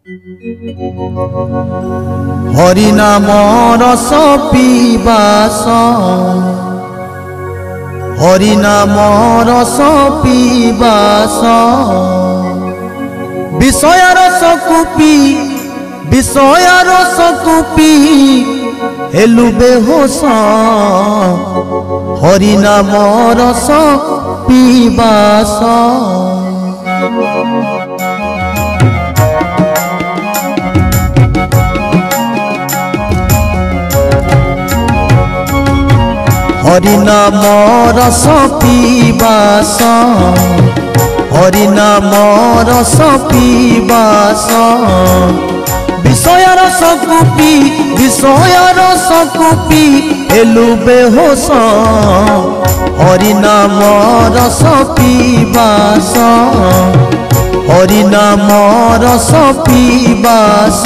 हरि नाम रस पीबास हरि नाम रस पीबास विषय रस कुपी विषय रस कुपी हेलु बेहोश हरि नाम रस पीबास हरि नाम रस पीबास हरि नाम रस पीबास विषय रस कुपी विषय रस कुपी हेलु बेहोश हरि नाम रस पीबास हरि नाम रस पीबास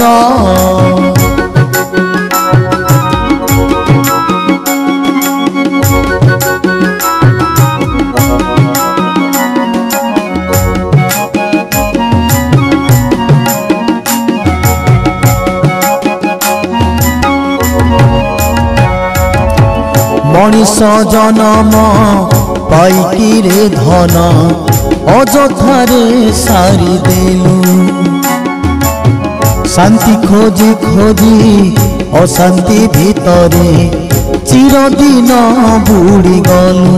मनीष जन्म पाइकी रे धन अजथारे सारी देलु शांति खोजी खोजी अशांति भितरे चिरदिन बुड़ी गलु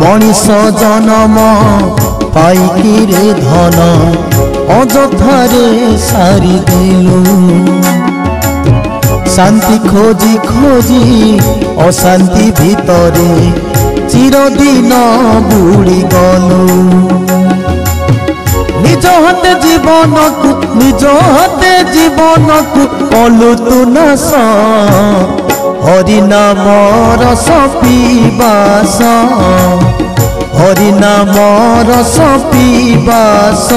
मनीष जन्म पाइकी रे धन अजथारे सारी देलु शांति खोजी खोजी अशांति भितरे चिरदिन बुड़ी गलु निज हाथे जीवन को निज हाथे जीवन को कलु तु नाश हरि नाम रस पीबास हरि नाम रस पीबास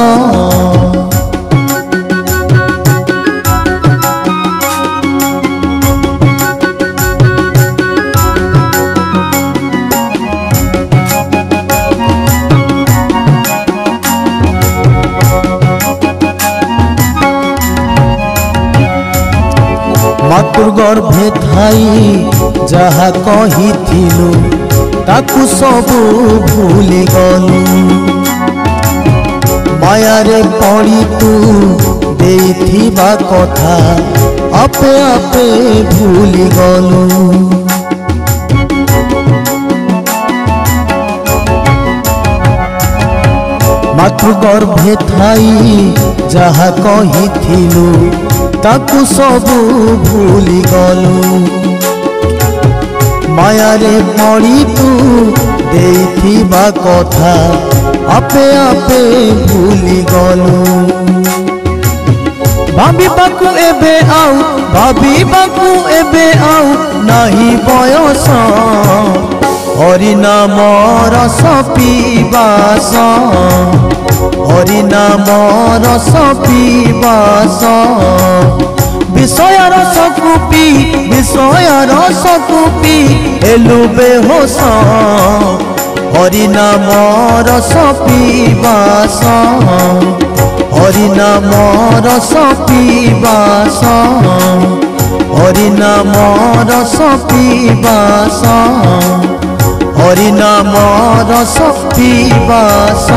मातृ गर्भे थाई जहा कहिथिलु ताकु सबु भूली गलु मायारे पड़ी तू देथिबा कथा आपे आपे भूली गलु मातृ गर्भे थाई जहा कहिथिलु ताकु सबु भूली गलु मायारे पड़ी तू देथिबा कथा आपे आपे भूली गलु भाबिबाकु एबे आउ भाबिबाकु एबे आउ नाही बयस हरि नाम रस पीबास हरि नाम रस पीबास विषय रस कुपी विषय रस कुपी हेलु बेहोश हरि नाम रस पीबास हरि नाम रस पीबास हरि नाम रस पीबास हरि नाम रस पीबास।